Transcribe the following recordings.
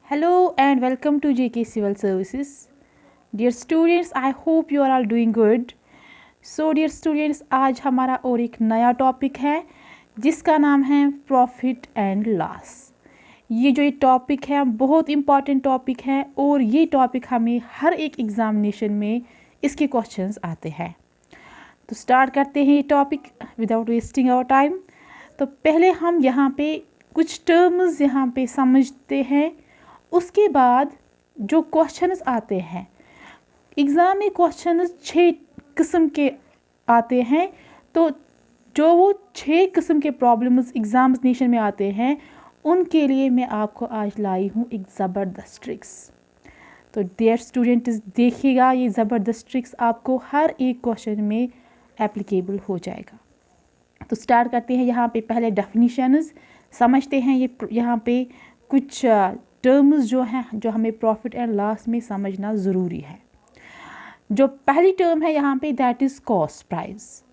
Hello and welcome to JK Civil Services. Dear students, I hope you are all doing good. So dear students, आज हमारा और एक नया topic है जिसका नाम है प्रॉफिट एंड लॉस। ये जो ये टॉपिक है बहुत इम्पॉर्टेंट टॉपिक है और ये टॉपिक हमें हर एक एग्जामिनेशन में इसके क्वेश्चंस आते हैं। तो स्टार्ट करते हैं ये topic without wasting our time. तो पहले हम यहाँ पे कुछ टर्म्स यहाँ पे समझते हैं, उसके बाद जो क्वेश्चंस आते हैं एग्ज़ाम में क्वेश्चंस 6 किस्म के आते हैं। तो जो वो 6 किस्म के प्रॉब्लम्स एग्जामिनेशन में आते हैं उनके लिए मैं आपको आज लाई हूँ एक ज़बरदस्त ट्रिक्स। तो डियर स्टूडेंट्स देखिएगा, ये ज़बरदस्त ट्रिक्स आपको हर एक क्वेश्चन में एप्लीकेबल हो जाएगा। तो स्टार्ट करते हैं यहाँ पे पहले डेफिनेशंस समझते हैं। ये यहाँ पे कुछ टर्म्स जो हैं जो हमें प्रॉफिट एंड लॉस में समझना ज़रूरी है। जो पहली टर्म है यहाँ पे दैट इज़ कॉस्ट प्राइस।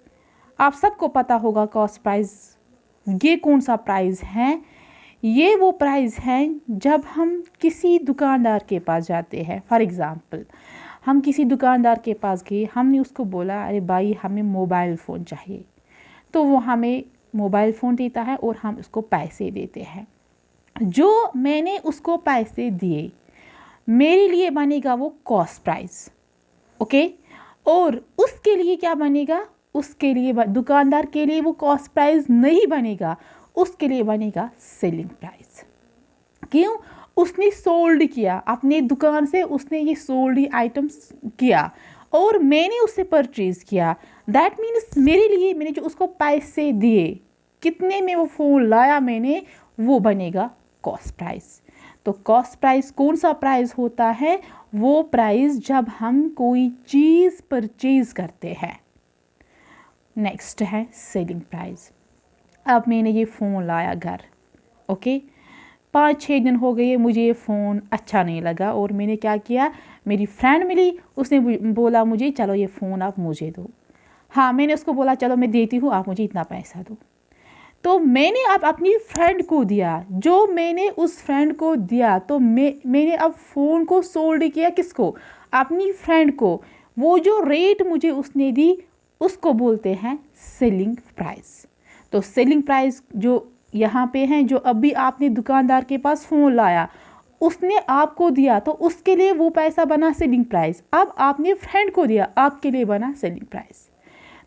आप सबको पता होगा कॉस्ट प्राइस ये कौन सा प्राइस है। ये वो प्राइस है जब हम किसी दुकानदार के पास जाते हैं। फॉर एग्ज़ाम्पल हम किसी दुकानदार के पास गए, हमने उसको बोला अरे भाई हमें मोबाइल फ़ोन चाहिए, तो वो हमें मोबाइल फ़ोन देता है और हम उसको पैसे देते हैं। जो मैंने उसको पैसे दिए मेरे लिए बनेगा वो कॉस्ट प्राइस, ओके। और उसके लिए क्या बनेगा, उसके लिए दुकानदार के लिए वो कॉस्ट प्राइस नहीं बनेगा, उसके लिए बनेगा सेलिंग प्राइस। क्यों? उसने सोल्ड किया अपने दुकान से, उसने ये सोल्ड आइटम्स किया और मैंने उससे परचेज़ किया। दैट मीन्स मेरे लिए मैंने जो उसको पैसे दिए, कितने में वो फ़ोन लाया मैंने, वो बनेगा कॉस्ट प्राइस। तो कॉस्ट प्राइस कौन सा प्राइस होता है? वो प्राइस जब हम कोई चीज़ परचेज़ करते हैं। नेक्स्ट है सेलिंग प्राइस। अब मैंने ये फ़ोन लाया घर, ओके, 5-6 दिन हो गए, मुझे ये फ़ोन अच्छा नहीं लगा और मैंने क्या किया, मेरी फ्रेंड मिली, उसने बोला मुझे चलो ये फ़ोन आप मुझे दो। हाँ, मैंने उसको बोला चलो मैं देती हूँ, आप मुझे इतना पैसा दो। तो मैंने अब अपनी फ्रेंड को दिया, जो मैंने उस फ्रेंड को दिया तो मैंने अब फ़ोन को सोल्ड किया किसको? अपनी फ्रेंड को। वो जो रेट मुझे उसने दी उसको बोलते हैं सेलिंग प्राइस। तो सेलिंग प्राइस जो यहाँ पे हैं, जो अभी आपने दुकानदार के पास फ़ोन लाया उसने आपको दिया तो उसके लिए वो पैसा बना सेलिंग प्राइस। अब आपने फ्रेंड को दिया, आपके लिए बना सेलिंग प्राइस।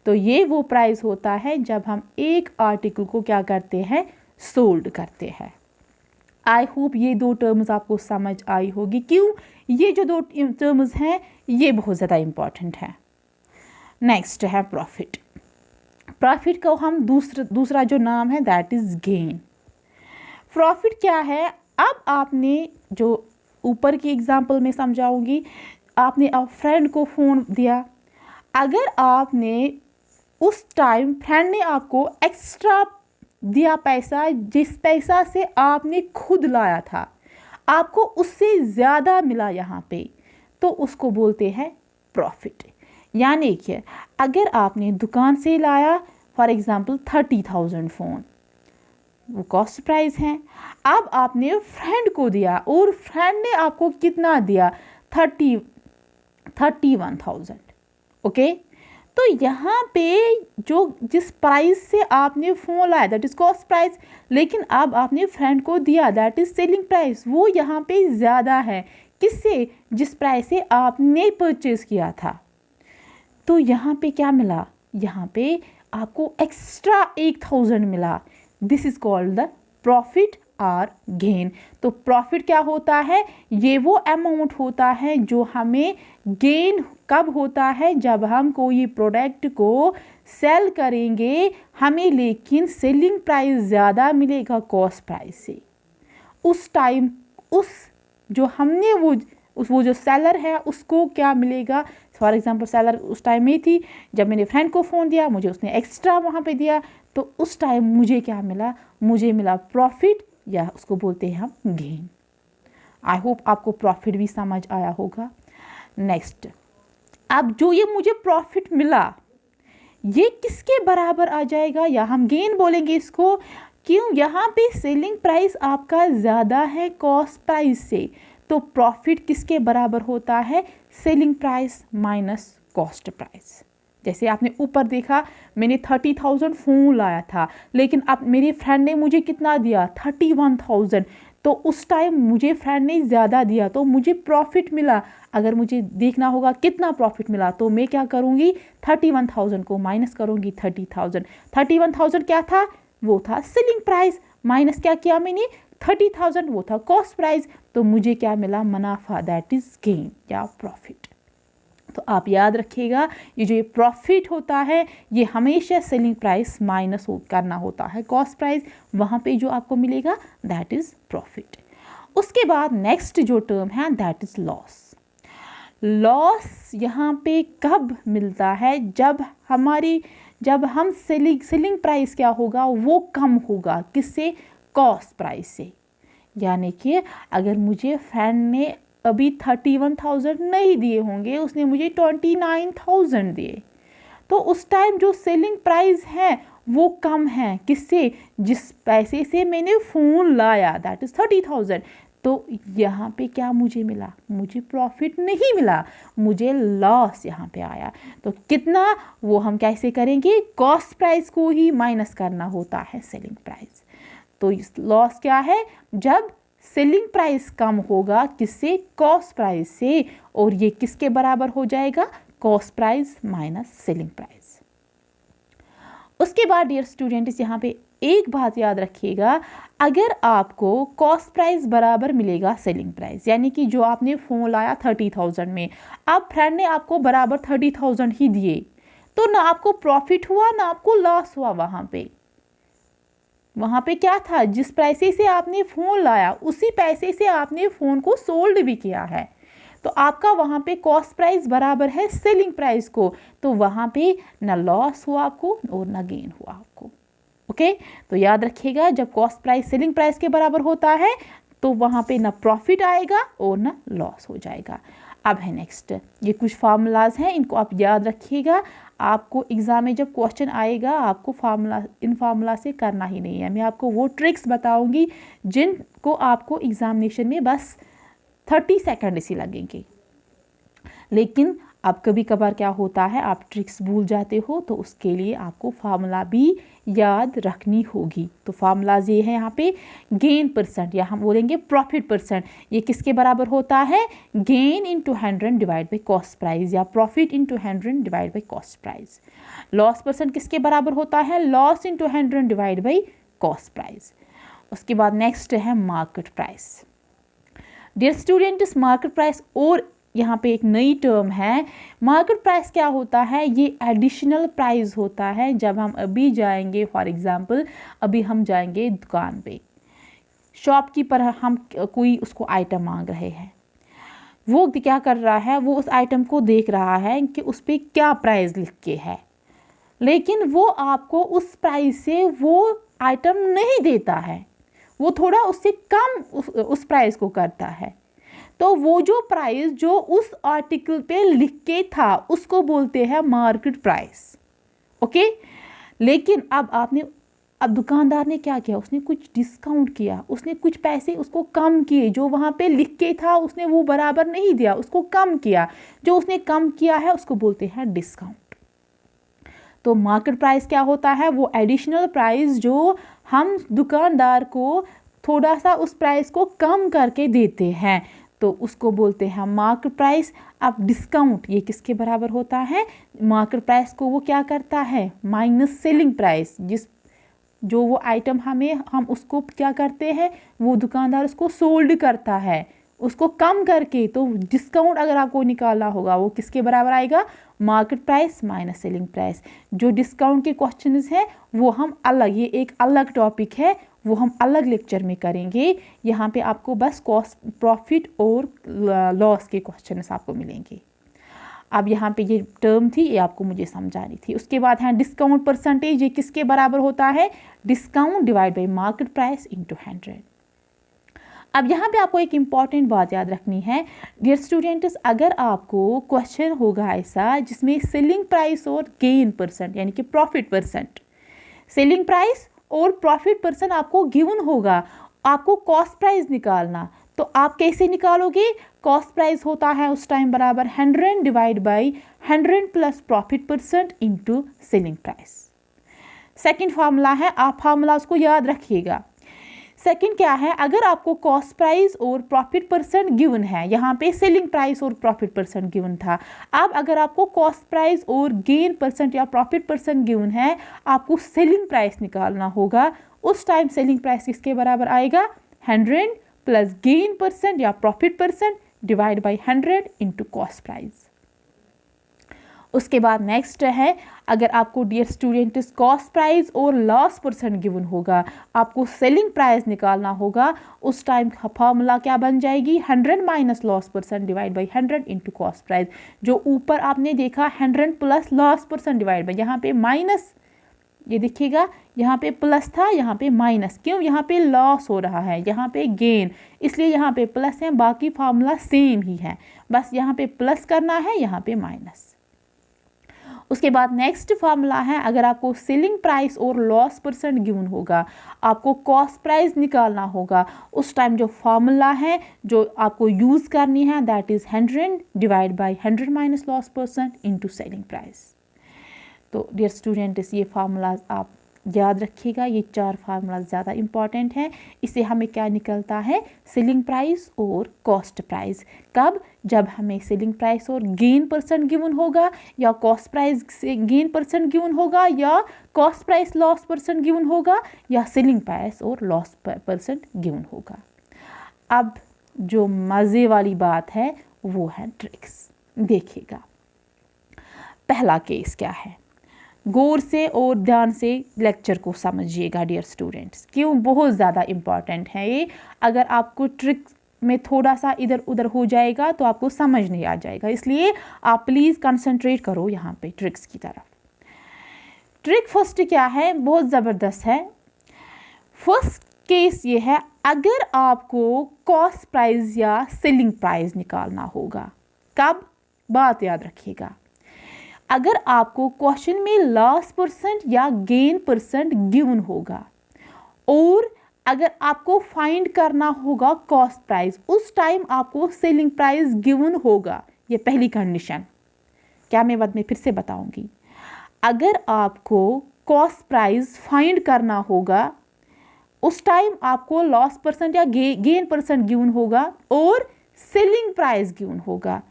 तो ये वो प्राइस होता है जब हम एक आर्टिकल को क्या करते हैं, सोल्ड करते हैं। आई होप ये 2 टर्म्स आपको समझ आई होगी। क्यों? ये जो 2 टर्म्स हैं ये बहुत ज़्यादा इम्पॉर्टेंट है। नेक्स्ट है प्रॉफिट। प्रॉफिट का हम दूसरा जो नाम है दैट इज़ गेन। प्रॉफिट क्या है? अब आपने जो ऊपर की एग्जांपल में समझाऊंगी, आपने अब फ्रेंड को फ़ोन दिया। अगर आपने उस टाइम फ्रेंड ने आपको एक्स्ट्रा दिया पैसा, जिस पैसा से आपने खुद लाया था, आपको उससे ज़्यादा मिला यहाँ पे, तो उसको बोलते हैं प्रॉफिट। यानी कि अगर आपने दुकान से लाया फॉर एग्ज़ाम्पल 30,000 फ़ोन, वो कॉस्ट प्राइस है। अब आपने फ्रेंड को दिया और फ्रेंड ने आपको कितना दिया, 31,000, ओके। तो यहाँ पे जो जिस प्राइस से आपने फ़ोन लाया दैट इज़ कॉस्ट प्राइस, लेकिन अब आपने फ्रेंड को दिया दैट इज़ सेलिंग प्राइस। वो यहाँ पे ज़्यादा है किससे? जिस प्राइस से आपने परचेज़ किया था। तो यहाँ पे क्या मिला, यहाँ पे आपको एक्स्ट्रा 1,000 मिला। This is called the profit और गेन। तो प्रॉफिट क्या होता है? ये वो अमाउंट होता है जो हमें गेन कब होता है, जब हम कोई प्रोडक्ट को सेल करेंगे, हमें लेकिन सेलिंग प्राइस ज़्यादा मिलेगा कॉस्ट प्राइस से। उस टाइम उस जो हमने वो जो सेलर है उसको क्या मिलेगा? फॉर एग्जांपल सेलर उस टाइम में थी जब मैंने फ्रेंड को फ़ोन दिया, मुझे उसने एक्स्ट्रा वहाँ पे दिया, तो उस टाइम मुझे क्या मिला? मुझे मिला प्रॉफिट, या उसको बोलते हैं हम गेन। आई होप आपको प्रॉफिट भी समझ आया होगा। नेक्स्ट, अब जो ये मुझे प्रॉफिट मिला ये किसके बराबर आ जाएगा, या हम गेन बोलेंगे इसको, क्यों? यहाँ पे सेलिंग प्राइस आपका ज़्यादा है कॉस्ट प्राइस से, तो प्रॉफिट किसके बराबर होता है? Selling price minus cost price. जैसे आपने ऊपर देखा, मैंने 30,000 फ़ोन लाया था, लेकिन अब मेरे फ्रेंड ने मुझे कितना दिया? 31,000। तो उस टाइम मुझे फ्रेंड ने ज़्यादा दिया तो मुझे प्रॉफिट मिला। अगर मुझे देखना होगा कितना प्रॉफिट मिला, तो मैं क्या करूँगी? 31,000 को माइनस करूँगी 30,000। 31,000 क्या था? वो था सेलिंग प्राइस। माइनस क्या किया मैंने? 30,000, वो था कॉस्ट प्राइस। तो मुझे क्या मिला? मुनाफा, दैट इज़ गेन या प्रॉफिट। तो आप याद रखिएगा, ये जो ये प्रॉफिट होता है ये हमेशा सेलिंग प्राइस माइनस करना होता है कॉस्ट प्राइस। वहाँ पे जो आपको मिलेगा दैट इज़ प्रॉफिट। उसके बाद नेक्स्ट जो टर्म है दैट इज़ लॉस। लॉस यहाँ पे कब मिलता है? जब हम सेलिंग प्राइस क्या होगा? वो कम होगा। किससे? कॉस्ट प्राइस से। यानी कि अगर मुझे फ्रेंड ने अभी 31,000 नहीं दिए होंगे, उसने मुझे 29,000 दिए, तो उस टाइम जो सेलिंग प्राइस है वो कम है। किससे? जिस पैसे से मैंने फ़ोन लाया, दैट इज़ 30,000। तो यहाँ पे क्या मुझे मिला? मुझे प्रॉफिट नहीं मिला, मुझे लॉस यहाँ पे आया। तो कितना? वो हम कैसे करेंगे? कॉस्ट प्राइस को ही माइनस करना होता है सेलिंग प्राइस। तो इस लॉस क्या है? जब सेलिंग प्राइस कम होगा। किससे? कॉस्ट प्राइस से। और ये किसके बराबर हो जाएगा? Cost price minus selling price. उसके बाद डियर स्टूडेंट्स, यहाँ पे एक बात याद रखिएगा, अगर आपको कॉस्ट प्राइस बराबर मिलेगा सेलिंग प्राइस, यानी कि जो आपने फ़ोन लाया 30,000 में, अब फ्रेंड ने आपको बराबर 30,000 ही दिए, तो ना आपको प्रॉफिट हुआ ना आपको लॉस हुआ। वहाँ पे क्या था? जिस पैसे से आपने फ़ोन लाया उसी पैसे से आपने फ़ोन को सोल्ड भी किया है, तो आपका वहाँ पे कॉस्ट प्राइस बराबर है सेलिंग प्राइस को। तो वहाँ पे ना लॉस हुआ आपको और ना गेन हुआ आपको। ओके, तो याद रखिएगा, जब कॉस्ट प्राइस सेलिंग प्राइस के बराबर होता है तो वहाँ पे ना प्रॉफिट आएगा और ना लॉस हो जाएगा। अब है नेक्स्ट, ये कुछ फार्मूलाज हैं, इनको आप याद रखिएगा। आपको एग्ज़ाम में जब क्वेश्चन आएगा आपको इन फार्मूला से करना ही नहीं है। मैं आपको वो ट्रिक्स बताऊंगी जिनको आपको एग्जामिनेशन में बस 30 सेकंड इसी लगेंगे। लेकिन अब कभी कभार क्या होता है, आप ट्रिक्स भूल जाते हो, तो उसके लिए आपको फार्मूला भी याद रखनी होगी। तो फार्मूलाज ये है यहाँ पे, गेन परसेंट या हम बोलेंगे प्रॉफिट परसेंट, ये किसके बराबर होता है? Gain into 100 divide by cost price या profit into 100 divide by cost price. Loss percent किसके बराबर होता है? Loss into 100 divide by cost price. उसके बाद नेक्स्ट है market price. Dear students, market price और यहाँ पे एक नई टर्म है। मार्केट प्राइस क्या होता है? ये एडिशनल प्राइस होता है। जब हम अभी जाएंगे, फॉर एग्जांपल अभी हम जाएंगे दुकान पे, शॉपकीपर हम कोई उसको आइटम मांग रहे हैं, वो क्या कर रहा है? वो उस आइटम को देख रहा है कि उस पर क्या प्राइस लिख के है, लेकिन वो आपको उस प्राइस से वो आइटम नहीं देता है, वो थोड़ा उससे कम उस प्राइस को करता है। तो वो जो प्राइस जो उस आर्टिकल पे लिख के था उसको बोलते हैं मार्केट प्राइस। ओके, लेकिन अब दुकानदार ने क्या किया? उसने कुछ डिस्काउंट किया, उसने कुछ पैसे उसको कम किए, जो वहाँ पे लिख के था उसने वो बराबर नहीं दिया, उसको कम किया। जो उसने कम किया है उसको बोलते हैं डिस्काउंट। तो मार्केट प्राइस क्या होता है? वो एडिशनल प्राइस जो हम दुकानदार को थोड़ा सा उस प्राइस को कम करके देते हैं, तो उसको बोलते हैं मार्केट प्राइस। अब डिस्काउंट ये किसके बराबर होता है? मार्केट प्राइस को वो क्या करता है? Minus selling price. जो वो आइटम हम उसको क्या करते हैं? वो दुकानदार उसको सोल्ड करता है उसको कम करके। तो डिस्काउंट अगर आपको निकालना होगा वो किसके बराबर आएगा? Market price minus selling price. जो डिस्काउंट के क्वेश्चंस हैं वो हम अलग, ये एक अलग टॉपिक है, वो हम अलग लेक्चर में करेंगे। यहाँ पे आपको बस कॉस्ट, प्रॉफिट और लॉस के क्वेश्चंस आपको मिलेंगे। अब यहाँ पे ये टर्म थी, ये आपको मुझे समझानी थी। उसके बाद है डिस्काउंट परसेंटेज, ये किसके बराबर होता है? Discount divide by market price into 100। अब यहाँ पे आपको एक इम्पॉर्टेंट बात याद रखनी है डियर स्टूडेंट्स, अगर आपको क्वेश्चन होगा ऐसा जिसमें सेलिंग प्राइस और गेन परसेंट यानी कि प्रॉफिट परसेंट, सेलिंग प्राइस और प्रॉफिट परसेंट आपको गिवन होगा, आपको कॉस्ट प्राइस निकालना, तो आप कैसे निकालोगे? कॉस्ट प्राइस होता है उस टाइम बराबर 100 divide by 100 plus profit percent into selling price. Second formula है, आप फार्मूला उसको याद रखिएगा। सेकंड क्या है, अगर आपको कॉस्ट प्राइस और प्रॉफिट परसेंट गिवन है, यहाँ पे सेलिंग प्राइस और प्रॉफिट परसेंट गिवन था, अब अगर आपको कॉस्ट प्राइस और गेन परसेंट या प्रॉफिट परसेंट गिवन है, आपको सेलिंग प्राइस निकालना होगा। उस टाइम सेलिंग प्राइस किसके बराबर आएगा? 100 प्लस गेन परसेंट या profit percent divide by 100 into cost price. उसके बाद नेक्स्ट है, अगर आपको डियर स्टूडेंट्स कॉस्ट प्राइस और लॉस परसेंट गिवन होगा, आपको सेलिंग प्राइस निकालना होगा, उस टाइम फार्मूला क्या बन जाएगी? 100 minus loss percent divide by 100 into cost price. जो ऊपर आपने देखा 100 plus loss percent divide by, यहाँ पे माइनस, ये देखिएगा यहाँ पे प्लस था, यहाँ पे माइनस, क्यों? यहाँ पे लॉस हो रहा है, यहाँ पे गेन, इसलिए यहाँ पे प्लस है, बाकी फार्मूला सेम ही है, बस यहाँ पे प्लस करना है, यहाँ पे माइनस। उसके बाद नेक्स्ट फार्मूला है, अगर आपको सेलिंग प्राइस और लॉस परसेंट गिवन होगा, आपको कॉस्ट प्राइस निकालना होगा, उस टाइम जो फार्मूला है जो आपको यूज़ करनी है that is 100 divide by 100 minus loss percent into selling price. तो डियर स्टूडेंट्स, ये फार्मूलाज आप याद रखिएगा, ये 4 फार्मूला ज़्यादा इंपॉर्टेंट हैं। इससे हमें क्या निकलता है? सेलिंग प्राइस और कॉस्ट प्राइस। कब? जब हमें सेलिंग प्राइस और गेन परसेंट गिवन होगा, या कॉस्ट प्राइस से गेन परसेंट गिवन होगा, या cost price loss percent given होगा, या सेलिंग प्राइस और लॉस परसेंट गिवन होगा। अब जो मज़े वाली बात है वो है ट्रिक्स। देखिएगा पहला केस क्या है, गौर से और ध्यान से लेक्चर को समझिएगा डियर स्टूडेंट्स, क्यों? बहुत ज़्यादा इम्पॉर्टेंट है ये। अगर आपको ट्रिक में थोड़ा सा इधर उधर हो जाएगा तो आपको समझ नहीं आ जाएगा, इसलिए आप प्लीज़ कंसंट्रेट करो यहाँ पे ट्रिक्स की तरफ। ट्रिक फर्स्ट क्या है? बहुत ज़बरदस्त है। फर्स्ट केस ये है, अगर आपको कॉस्ट प्राइस या सेलिंग प्राइस निकालना होगा, कब? बात याद रखिएगा, अगर आपको क्वेश्चन में लॉस परसेंट या गेन परसेंट गिवन होगा और अगर आपको फाइंड करना होगा कॉस्ट प्राइस, उस टाइम आपको सेलिंग प्राइस गिवन होगा। ये पहली कंडीशन, क्या मैं बाद में फिर से बताऊंगी। अगर आपको कॉस्ट प्राइस फाइंड करना होगा, उस टाइम आपको लॉस परसेंट या गेन परसेंट गिवन होगा और सेलिंग प्राइस गिवन होगा,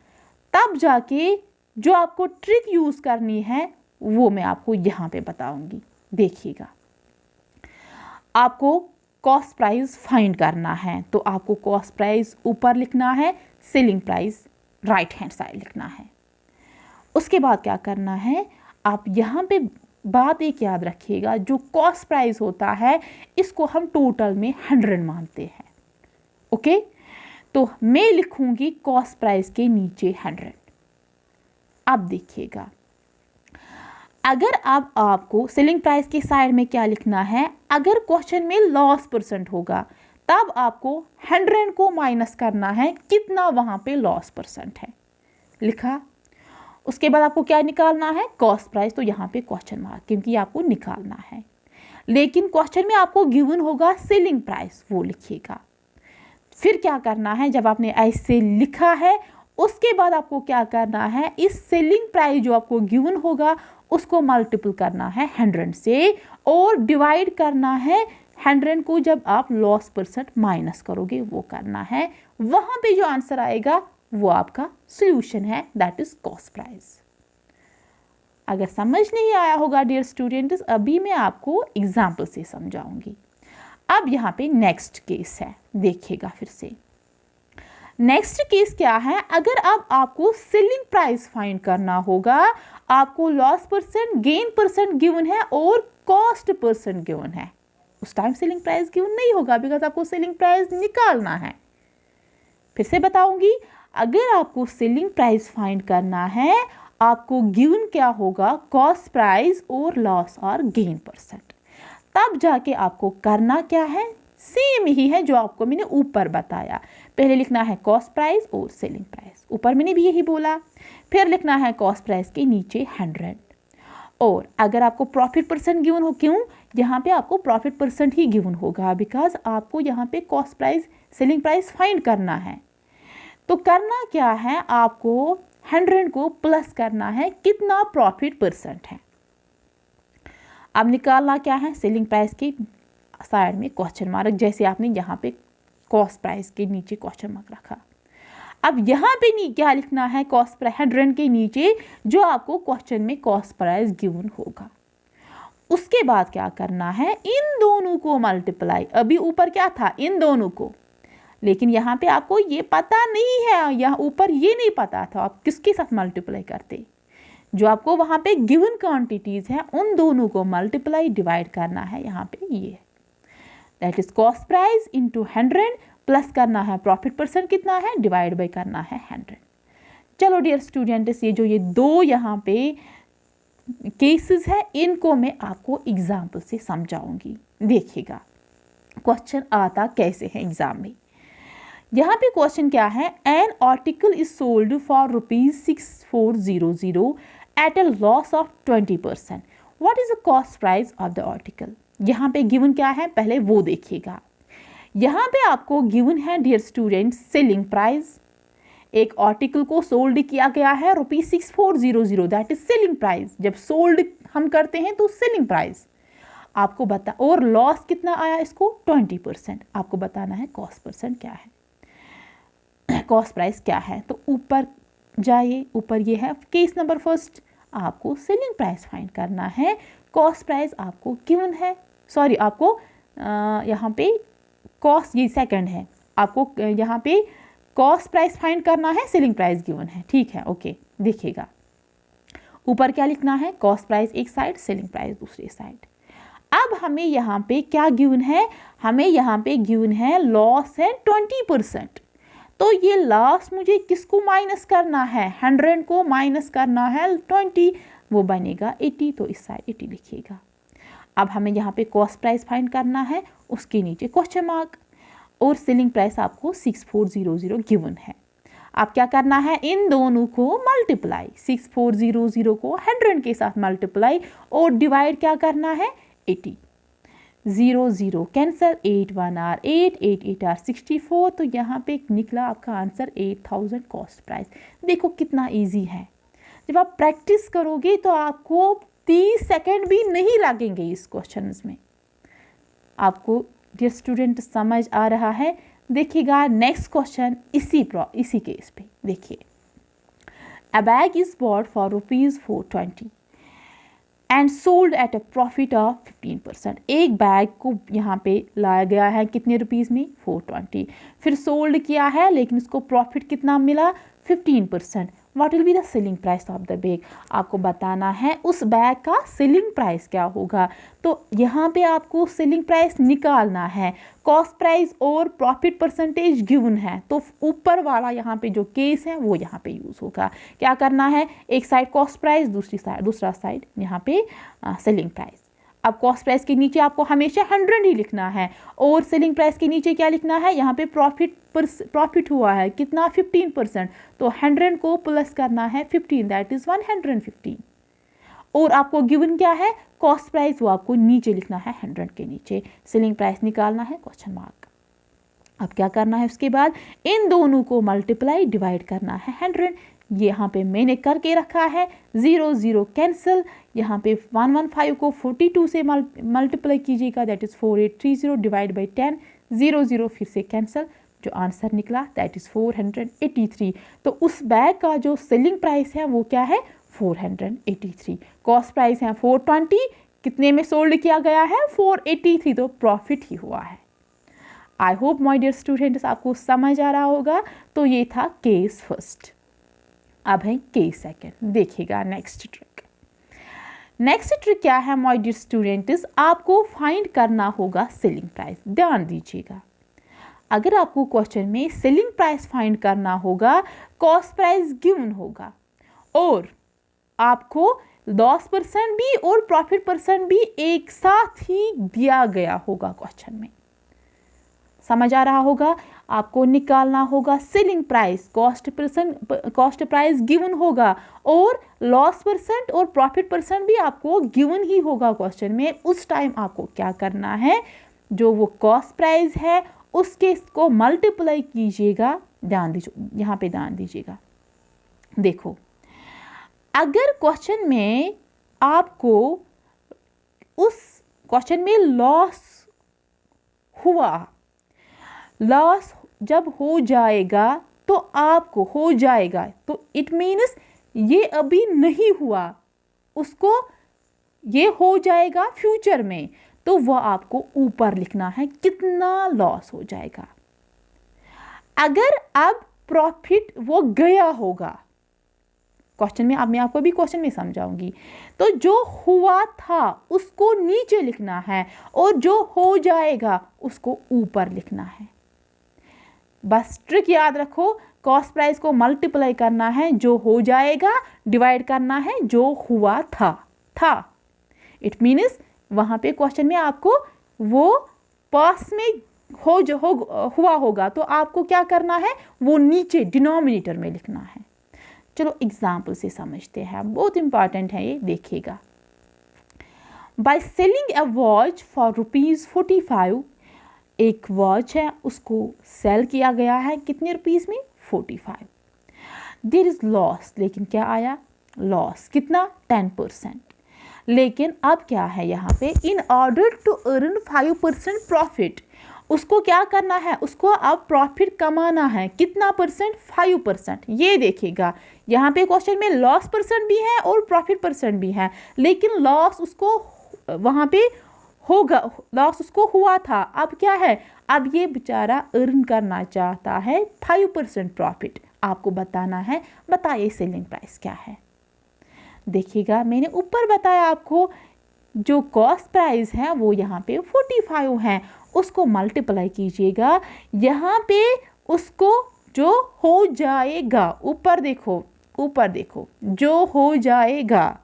तब जाके जो आपको ट्रिक यूज़ करनी है वो मैं आपको यहाँ पे बताऊंगी। देखिएगा, आपको कॉस्ट प्राइस फाइंड करना है, तो आपको कॉस्ट प्राइस ऊपर लिखना है, selling price right hand side लिखना है। उसके बाद क्या करना है, आप यहाँ पे बात एक याद रखिएगा, जो कॉस्ट प्राइस होता है इसको हम टोटल में 100 मानते हैं। ओके, तो मैं लिखूंगी कॉस्ट प्राइस के नीचे 100। अब देखिएगा, अगर अब आपको सेलिंग प्राइस के साइड में क्या लिखना है, अगर क्वेश्चन में लॉस परसेंट होगा तब आपको 100 को माइनस करना है, कितना वहां पे लॉस परसेंट है, लिखा। उसके बाद आपको क्या निकालना है? कॉस्ट प्राइस, तो यहाँ पे क्वेश्चन मार्क, क्योंकि आपको निकालना है। लेकिन क्वेश्चन में आपको गिवन होगा सेलिंग प्राइस, वो लिखिएगा। फिर क्या करना है, जब आपने ऐसे लिखा है उसके बाद आपको क्या करना है, इस सेलिंग प्राइस जो आपको गिवन होगा उसको मल्टीपल करना है 100 से और डिवाइड करना है 100 को जब आप लॉस परसेंट माइनस करोगे वो करना है। वहां पे जो आंसर आएगा वो आपका सॉल्यूशन है, दैट इज कॉस्ट प्राइस। अगर समझ नहीं आया होगा डियर स्टूडेंट्स, अभी मैं आपको एग्जाम्पल से समझाऊंगी। अब यहाँ पे नेक्स्ट केस है, देखिएगा फिर से। नेक्स्ट केस क्या है, अगर अब आपको सेलिंग प्राइस फाइंड करना होगा, आपको loss percent gain percent given है और कॉस्ट परसेंट गिवन है, उस टाइम सेलिंग प्राइस गिवन नहीं होगा बिकॉज आपको सेलिंग प्राइस निकालना है। फिर से बताऊंगी, अगर आपको सेलिंग प्राइस फाइंड करना है, आपको गिवन क्या होगा, कॉस्ट प्राइस और लॉस और गेन परसेंट। तब जाके आपको करना क्या है, सेम ही है जो आपको मैंने ऊपर बताया। पहले लिखना है कॉस्ट प्राइस और सेलिंग प्राइस, ऊपर मैंने भी यही बोला। फिर लिखना है कॉस्ट प्राइस के नीचे 100। और अगर आपको प्रॉफिट परसेंट गिवन हो, क्यों यहाँ पे आपको प्रॉफिट परसेंट ही गिवन होगा, बिकॉज आपको यहाँ पे cost price selling price find करना है। तो करना क्या है, आपको 100 को प्लस करना है, कितना प्रॉफिट परसेंट है। अब निकालना क्या है, सेलिंग प्राइस के साइड में क्वेश्चन मार्क, जैसे आपने यहाँ पे कॉस्ट प्राइस के नीचे क्वेश्चन मार्क रखा। अब यहाँ पे क्या लिखना है, कॉस्ट प्राइस 100 के नीचे जो आपको क्वेश्चन में कॉस्ट प्राइस गिवन होगा। उसके बाद क्या करना है, इन दोनों को मल्टीप्लाई, अभी ऊपर क्या था, इन दोनों को, लेकिन यहाँ पे आपको ये पता नहीं है, यहाँ ऊपर ये नहीं पता था आप किसके साथ मल्टीप्लाई करते। जो आपको वहाँ पे गिवन क्वांटिटीज है उन दोनों को मल्टीप्लाई डिवाइड करना है, यहाँ पे ये that is cost price into 100 plus करना है प्रॉफिट परसेंट कितना है, डिवाइड बाई करना है 100। चलो डियर स्टूडेंट्स, ये दो यहाँ पे केसेस है, इनको मैं आपको एग्जाम्पल से समझाऊंगी। देखिएगा क्वेश्चन आता कैसे है एग्जाम में। यहाँ पे क्वेश्चन क्या है, an article is sold for ₹6400 at a loss of 20%, what is the cost price of the article. यहाँ पे गिवन क्या है, पहले वो देखिएगा। यहाँ पे आपको गिवन है डियर स्टूडेंट सेलिंग प्राइस, एक आर्टिकल को सोल्ड किया गया है ₹6400, दैट इज सेलिंग प्राइस। जब सोल्ड हम करते हैं तो सेलिंग प्राइस आपको बता, और लॉस कितना आया इसको 20%, आपको बताना है कॉस्ट परसेंट क्या है, कॉस्ट प्राइस क्या है। तो ऊपर जाइए, ऊपर ये है केस नंबर फर्स्ट, आपको सेलिंग प्राइस फाइंड करना है, कॉस्ट प्राइस आपको गिवन है, सॉरी आपको यहाँ पे कॉस्ट, ये सेकंड है, आपको यहाँ पे कॉस्ट प्राइस फाइंड करना है, सेलिंग प्राइस गिवन है, ठीक है ओके। देखिएगा ऊपर क्या लिखना है, कॉस्ट प्राइस एक साइड, सेलिंग प्राइस दूसरी साइड। अब हमें यहाँ पे क्या गिवन है, हमें यहाँ पे गिवन है लॉस है 20%, तो ये लॉस मुझे किसको माइनस करना है, 100 को माइनस करना है 20, वो बनेगा 80, तो इस साइड 80 लिखिएगा। अब हमें यहाँ पे कॉस्ट प्राइस फाइंड करना है, उसके नीचे क्वेश्चन मार्क, और सेलिंग प्राइस आपको 6400 गिवन है। अब क्या करना है, इन दोनों को मल्टीप्लाई, 6400 को 100 के साथ मल्टीप्लाई और डिवाइड क्या करना है 80, 0 0 कैंसल, 8 1 आर 8, 8 8 आर 64, तो यहाँ पे निकला आपका आंसर 8000 कॉस्ट प्राइस। देखो कितना इजी है, जब आप प्रैक्टिस करोगे तो आपको 30 सेकेंड भी नहीं लगेंगे इस क्वेश्चन में। आपको डियर स्टूडेंट समझ आ रहा है। देखिएगा नेक्स्ट क्वेश्चन इसी केस पे देखिए, अ bag is bought for ₹420 and sold at a profit of 15%। एक बैग को यहाँ पे लाया गया है कितने रुपीज़ में, 420, फिर सोल्ड किया है लेकिन उसको प्रॉफिट कितना मिला 15%, what will be the selling price of the bag. आपको बताना है उस बैग का सेलिंग प्राइस क्या होगा। तो यहाँ पे आपको सेलिंग प्राइस निकालना है, कॉस्ट प्राइस और प्रॉफिट परसेंटेज गिवन है, तो ऊपर वाला यहाँ पे जो केस है वो यहाँ पे यूज़ होगा। क्या करना है, एक साइड कॉस्ट प्राइस, दूसरा साइड यहाँ पे सेलिंग प्राइस। अब कॉस्ट प्राइस के नीचे आपको हमेशा 100 ही लिखना है, और सेलिंग प्राइस के नीचे क्या लिखना है, यहाँ पे प्रॉफिट हुआ है कितना 15%, तो 100 को प्लस करना है 15, दैट इज 115, और आपको गिवन क्या है कॉस्ट प्राइस, वो आपको नीचे लिखना है 100 के नीचे, सेलिंग प्राइस निकालना है क्वेश्चन मार्क। अब क्या करना है, उसके बाद इन दोनों को मल्टीप्लाई डिवाइड करना है 100, यहाँ पे मैंने करके रखा है, 0 0 कैंसिल, यहाँ पे 115 को 42 से मल्टीप्लाई कीजिएगा, दैट इज 4830 डिवाइड बाई 10, 0 0 फिर से कैंसिल, जो आंसर निकला दैट इज 483। तो उस बैग का जो सेलिंग प्राइस है वो क्या है 483, कॉस्ट प्राइस है 420, कितने में सोल्ड किया गया है 483, तो प्रॉफिट ही हुआ है। I hope my dear students आपको समझ आ रहा होगा। तो ये था केस फर्स्ट। अब है केस सेकंड। देखिएगा नेक्स्ट ट्रिक क्या है माय डियर स्टूडेंट्स, आपको फाइंड करना होगा सेलिंग प्राइस। ध्यान दीजिएगा, अगर आपको क्वेश्चन में सेलिंग प्राइस फाइंड करना होगा, कॉस्ट प्राइस गिवन होगा और आपको लॉस परसेंट भी और प्रॉफिट परसेंट भी एक साथ ही दिया गया होगा क्वेश्चन में। समझ आ रहा होगा। आपको निकालना होगा selling price, cost price given होगा और लॉस परसेंट और प्रॉफिट परसेंट भी आपको गिवन ही होगा क्वेश्चन में। उस टाइम आपको क्या करना है, जो वो कॉस्ट प्राइस है उसके को मल्टीप्लाई कीजिएगा, ध्यान दीजिए यहाँ पे, ध्यान दीजिएगा। देखो, अगर क्वेश्चन में आपको उस क्वेश्चन में लॉस हुआ, लॉस जब हो जाएगा तो आपको हो जाएगा, तो इट मीन्स ये अभी नहीं हुआ, उसको ये हो जाएगा फ्यूचर में, तो वह आपको ऊपर लिखना है कितना लॉस हो जाएगा। अगर अब प्रॉफिट वो गया होगा, क्वेश्चन में, अब मैं आपको भी क्वेश्चन में समझाऊंगी, तो जो हुआ था उसको नीचे लिखना है और जो हो जाएगा उसको ऊपर लिखना है। बस ट्रिक याद रखो, कॉस्ट प्राइस को मल्टीप्लाई करना है, जो हो जाएगा डिवाइड करना है जो हुआ था। इट मीन्स वहां पे क्वेश्चन में आपको वो पास में हुआ होगा, तो आपको क्या करना है, वो नीचे डिनोमिनेटर में लिखना है। चलो एग्जाम्पल से समझते हैं, बहुत इंपॉर्टेंट है ये, देखिएगा। By selling a watch for ₹45, एक वॉच है उसको सेल किया गया है कितने रुपीस में, 45। देयर इज लॉस, लेकिन क्या आया, लॉस कितना, 10%। लेकिन अब क्या है यहाँ पे, in order to earn 5% profit, उसको क्या करना है, उसको अब प्रॉफिट कमाना है, कितना परसेंट, 5%। ये देखिएगा यहाँ पे क्वेश्चन में लॉस परसेंट भी है और प्रॉफिट परसेंट भी है, लेकिन लॉस उसको वहाँ पे होगा, लॉस उसको हुआ था। अब क्या है, अब ये बेचारा अर्न करना चाहता है 5% प्रॉफिट, आपको बताना है, बताइए सेलिंग प्राइस क्या है। देखिएगा मैंने ऊपर बताया आपको, जो कॉस्ट प्राइस है वो यहाँ पे 45 है, उसको मल्टीप्लाई कीजिएगा, यहाँ पे उसको जो हो जाएगा, ऊपर देखो, ऊपर देखो, जो हो जाएगा,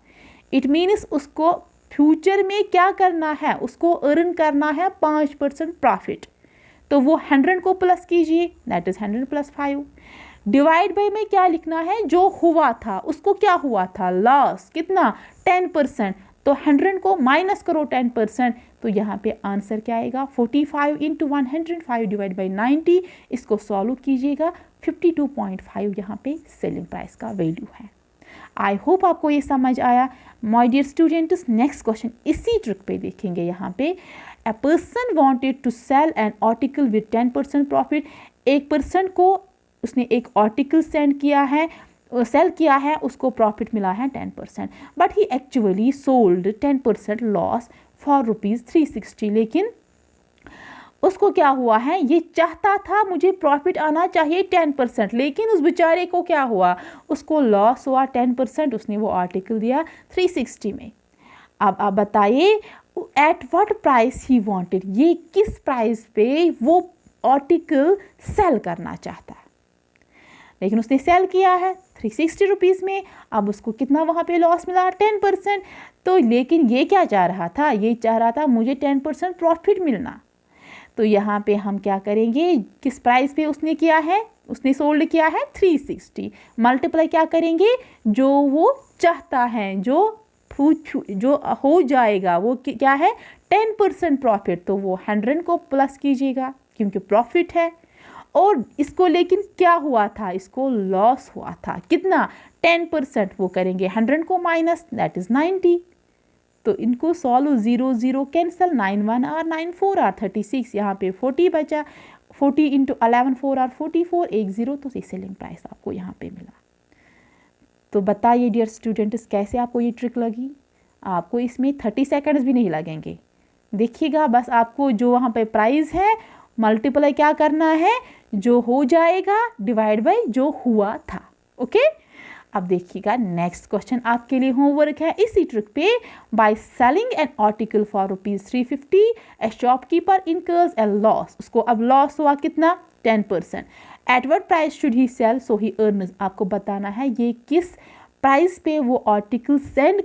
इट मीन्स उसको फ्यूचर में क्या करना है, उसको अर्न करना है 5% प्रॉफिट, तो वो 100 को प्लस कीजिए, दैट इज 100 + 5। डिवाइड बाय में क्या लिखना है, जो हुआ था, उसको क्या हुआ था, लॉस कितना, 10%, तो 100 को माइनस करो 10%, तो यहाँ पे आंसर क्या आएगा, 45 × 105 डिवाइड बाई 90। इसको सॉल्व कीजिएगा, 52.5 यहाँ पे सेलिंग प्राइस का वैल्यू है। आई होप आपको ये समझ आया। My dear students, next question इसी ट्रिक पे देखेंगे। यहाँ पे a person wanted to sell an article with 10% profit, एक पर्सन को उसने एक आर्टिकल सेल किया है, उसको प्रॉफिट मिला है 10%, but he actually sold 10% loss for ₹360। लेकिन उसको क्या हुआ है, ये चाहता था मुझे प्रॉफिट आना चाहिए 10%, लेकिन उस बेचारे को क्या हुआ, उसको लॉस हुआ 10%, उसने वो आर्टिकल दिया 360 में। अब आप बताइए eight what price he wanted, ये किस प्राइस पे वो आर्टिकल सेल करना चाहता है, लेकिन उसने सेल किया है 360 रुपीज़ में। अब उसको कितना वहाँ पे लॉस मिला, 10%। तो लेकिन ये क्या चाह रहा था, ये चाह रहा था मुझे 10% प्रॉफिट मिलना। तो यहाँ पे हम क्या करेंगे, किस प्राइस पे उसने किया है, उसने सोल्ड किया है 360, मल्टीप्लाई क्या करेंगे, जो वो चाहता है, जो हो जाएगा, वो क्या है 10% प्रॉफिट, तो वो 100 को प्लस कीजिएगा क्योंकि प्रॉफिट है। और इसको लेकिन क्या हुआ था, इसको लॉस हुआ था, कितना 10%, वो करेंगे 100 को माइनस, दैट इज 90। तो इनको सॉल्व, 0 0 कैंसिल, 9 1 और 9 4 और 36, यहाँ पे 40 बचा, 40 × 11 4 और 44, 1 0, तो सेलिंग प्राइस आपको यहाँ पे मिला। तो बताइए डियर स्टूडेंट्स, कैसे आपको ये ट्रिक लगी। आपको इसमें 30 सेकंड्स भी नहीं लगेंगे। देखिएगा बस आपको जो वहाँ पे प्राइस है मल्टीप्लाई क्या करना है, जो हो जाएगा डिवाइड बाय जो हुआ था। ओके, अब देखिएगा नेक्स्ट क्वेश्चन आपके लिए होमवर्क है इसी ट्रिक पे। By selling an article for ₹350 a shopkeeper incurs a loss, उसको अब लॉस हुआ कितना, 10%। At what price should he sell so he earns, आपको बताना है ये किस प्राइस पे वो आर्टिकल सेल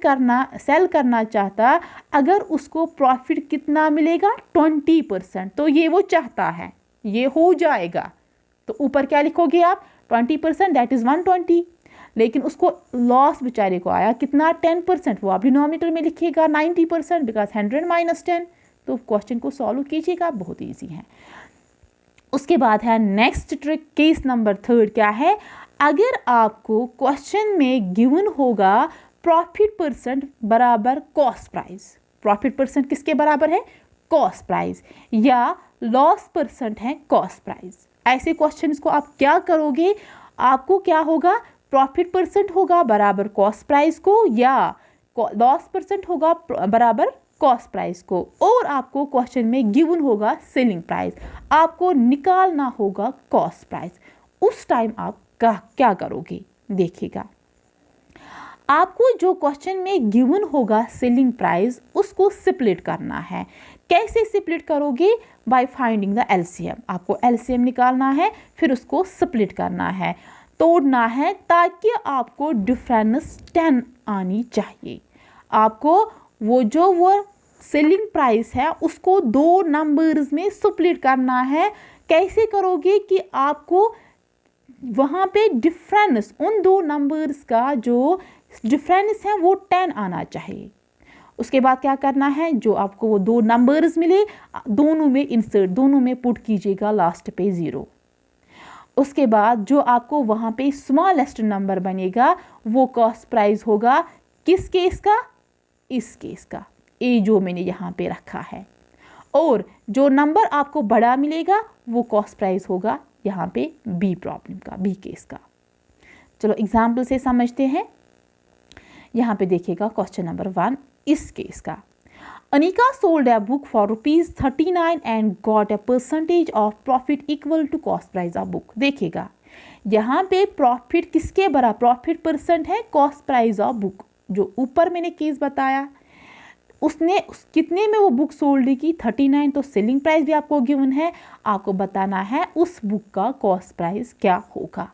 करना चाहता, अगर उसको प्रॉफिट कितना मिलेगा, 20%, तो ये वो चाहता है। ये हो जाएगा। तो ऊपर क्या लिखोगे आप, 20%, दैट इज़ 120। लेकिन उसको लॉस बेचारे को आया कितना, 10%, वो आप डिनोमिनेटर में लिखिएगा 90% बिकॉज 100 माइनस 10। तो क्वेश्चन को सॉल्व कीजिएगा, बहुत ईजी है। उसके बाद है नेक्स्ट ट्रिक, केस नंबर 3 क्या है, अगर आपको क्वेश्चन में गिवन होगा प्रॉफिट परसेंट बराबर कॉस्ट प्राइस, प्रॉफिट परसेंट किसके बराबर है, कॉस्ट प्राइस, या लॉस परसेंट है कॉस्ट प्राइस, ऐसे क्वेश्चंस को आप क्या करोगे, आपको क्या होगा, प्रॉफिट परसेंट होगा बराबर कॉस्ट प्राइस को, या लॉस परसेंट होगा बराबर कॉस्ट प्राइस को, और आपको क्वेश्चन में गिवन होगा सेलिंग प्राइस, आपको निकालना होगा कॉस्ट प्राइस। उस टाइम आप क्या करोगे, देखिएगा। आपको जो क्वेश्चन में गिवन होगा सेलिंग प्राइस, उसको स्प्लिट करना है। कैसे स्प्लिट करोगे, बाय फाइंडिंग द एलसीएम। आपको एलसीएम निकालना है, फिर उसको स्प्लिट करना है, तोड़ना है, ताकि आपको डिफरेंस 10 आनी चाहिए। आपको वो सेलिंग प्राइस है उसको 2 नंबर्स में स्प्लिट करना है। कैसे करोगे कि आपको वहाँ पे डिफरेंस, उन 2 नंबर्स का जो डिफरेंस है वो 10 आना चाहिए। उसके बाद क्या करना है, जो आपको वो 2 नंबर्स मिले दोनों में इंसर्ट, दोनों में पुट कीजिएगा लास्ट पे 0। उसके बाद जो आपको वहाँ पे स्मॉलेस्ट नंबर बनेगा वो कॉस्ट प्राइस होगा किस केस का, इस केस का, ए जो मैंने यहाँ पे रखा है। और जो नंबर आपको बड़ा मिलेगा वो कॉस्ट प्राइस होगा यहाँ पे बी प्रॉब्लम का, बी केस का। चलो एग्जाम्पल से समझते हैं। यहाँ पे देखिएगा क्वेश्चन नंबर 1 इस केस का, Anika sold a book for ₹39 and got a percentage of profit equal to cost price of book. देखिएगा यहाँ पे प्रॉफिट किसके बराबर, प्रॉफिट परसेंट है कॉस्ट प्राइस ऑफ बुक। जो ऊपर मैंने केस बताया उसने कितने में वो बुक सोल्ड की, 39, तो सेलिंग प्राइस भी आपको गिवन है, आपको बताना है उस बुक का कॉस्ट प्राइस क्या होगा।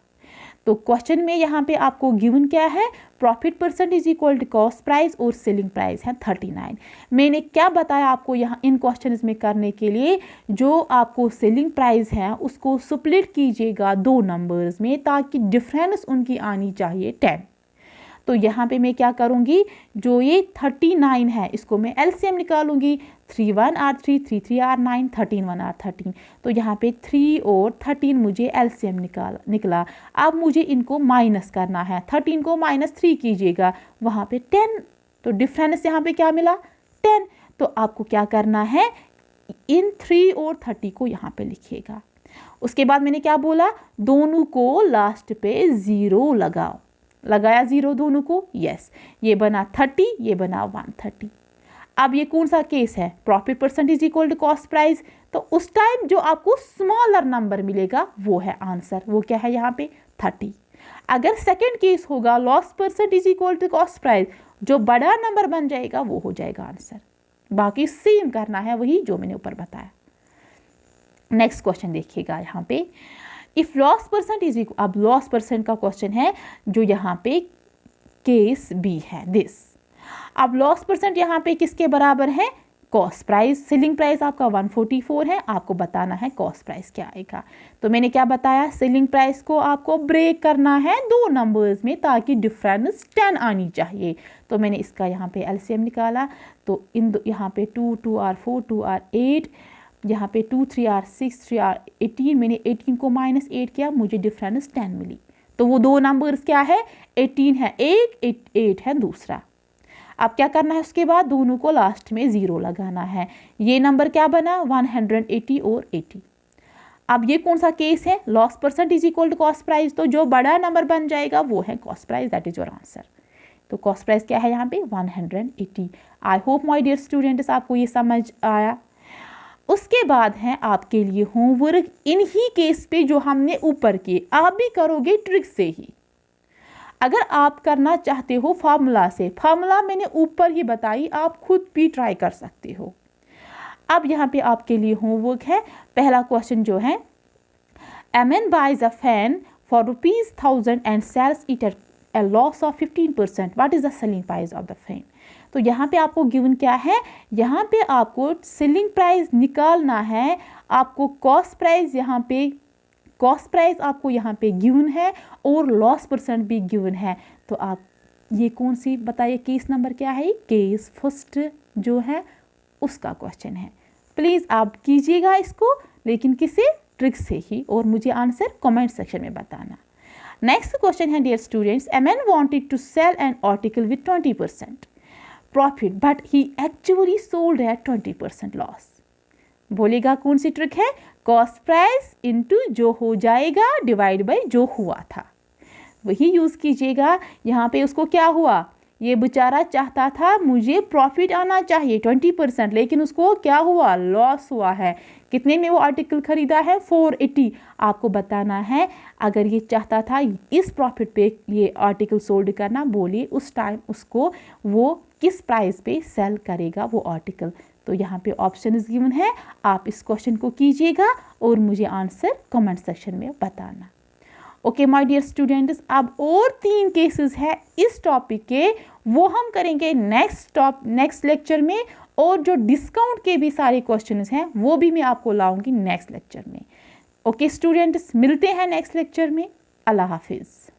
तो क्वेश्चन में यहाँ पे आपको गिवन क्या है, profit percent is equal to cost price और सेलिंग प्राइस है 39। मैंने क्या बताया आपको यहाँ इन क्वेश्चंस में करने के लिए, जो आपको सेलिंग प्राइस है उसको स्प्लिट कीजिएगा 2 नंबर्स में, ताकि डिफरेंस उनकी आनी चाहिए 10। तो यहाँ पे मैं क्या करूँगी, जो ये 39 है इसको मैं एलसीएम निकालूंगी, 3 1 आर 3, 3 3 आर 9, 13 1 आर 13। तो यहाँ पे 3 और 13 मुझे एलसीएम निकला। अब मुझे इनको माइनस करना है, 13 को -3 कीजिएगा, वहाँ पे 10, तो डिफरेंस यहाँ पे क्या मिला, 10। तो आपको क्या करना है, इन 3 और 30 को यहाँ पे लिखिएगा। उसके बाद मैंने क्या बोला, दोनों को लास्ट पे 0 लगाओ, लगाया 0 दोनों को, यस, ये बना 30, ये बना 130। अब ये कौन सा केस है, profit percent is equal to cost price, तो उस टाइम जो आपको स्मॉलर नंबर मिलेगा वो है आंसर, वो क्या है यहाँ पे 30। अगर सेकंड केस होगा loss percent is equal to cost price, जो बड़ा नंबर बन जाएगा वो हो जाएगा आंसर। बाकी सेम करना है, वही जो मैंने ऊपर बताया। नेक्स्ट क्वेश्चन देखिएगा यहाँ पे, if loss percent is equal, अब लॉस परसेंट का क्वेश्चन है जो यहाँ पे केस बी है दिस। अब लॉस परसेंट यहाँ पे किसके बराबर है, कॉस्ट प्राइस। सेलिंग प्राइस आपका 144 है, आपको बताना है कॉस्ट प्राइस क्या आएगा। तो मैंने क्या बताया, सेलिंग प्राइस को आपको ब्रेक करना है 2 नंबर्स में, ताकि डिफरेंस 10 आनी चाहिए। तो मैंने इसका यहाँ पे एलसीएम निकाला, तो इन यहाँ पे 2 2 आर 4, 2 आर 8, यहाँ पे 2 3 आर 6, 3 आर 18, मैंने 18 को -8 किया, मुझे डिफरेंस 10 मिली। तो वो 2 नंबर्स क्या है, 18 है एक, 8 है दूसरा। अब क्या करना है, उसके बाद दोनों को लास्ट में 0 लगाना है। ये नंबर क्या बना, 180 और 80। अब ये कौन सा केस है, loss percent is equal to cost price, तो जो बड़ा नंबर बन जाएगा वो है cost price, that is your answer. तो कॉस्ट प्राइस क्या है यहाँ पे 180। I hope my dear students आपको ये समझ आया। उसके बाद है आपके लिए होमवर्क इन्हीं केस पे जो हमने ऊपर किए, आप भी करोगे ट्रिक से ही। अगर आप करना चाहते हो फार्मूला से, फार्मूला मैंने ऊपर ही बताई, आप खुद भी ट्राई कर सकते हो। अब यहाँ पे आपके लिए होमवर्क है, पहला क्वेश्चन जो है, A man buys a fan for ₹1000 and sells it at a loss of 15%. What is the selling price of the fan? तो यहाँ पे आपको गिवन क्या है, यहाँ पे आपको सेलिंग प्राइस निकालना है। आपको कॉस्ट प्राइस आपको यहाँ पे गिवन है और लॉस परसेंट भी गिवन है। तो आप ये कौन सी बताइए, केस नंबर क्या है? केस फर्स्ट जो है उसका क्वेश्चन है। प्लीज़ आप कीजिएगा इसको, लेकिन किसी ट्रिक से ही, और मुझे आंसर कमेंट सेक्शन में बताना। नेक्स्ट क्वेश्चन है, dear students, a man wanted to sell an article with 20% profit but he actually sold at 20% loss। बोलेगा कौन सी ट्रिक है? कॉस्ट प्राइस इनटू जो हो जाएगा डिवाइड बाय जो हुआ था, वही यूज़ कीजिएगा। यहाँ पे उसको क्या हुआ, ये बेचारा चाहता था मुझे प्रॉफिट आना चाहिए 20%, लेकिन उसको क्या हुआ? लॉस हुआ है। कितने में वो आर्टिकल खरीदा है? 480। आपको बताना है अगर ये चाहता था इस प्रॉफिट पे ये आर्टिकल सोल्ड करना, बोलिए उस टाइम उसको वो किस प्राइस पे सेल करेगा वो आर्टिकल। तो यहाँ पे ऑप्शन गिवन है, आप इस क्वेश्चन को कीजिएगा और मुझे आंसर कमेंट सेक्शन में बताना। ओके माय डियर स्टूडेंट्स, अब और 3 केसेस है इस टॉपिक के, वो हम करेंगे नेक्स्ट लेक्चर में, और जो डिस्काउंट के भी सारे क्वेश्चंस हैं वो भी मैं आपको लाऊंगी नेक्स्ट लेक्चर में। ओके स्टूडेंट्स, मिलते हैं नेक्स्ट लेक्चर में। अल्लाह हाफिज़।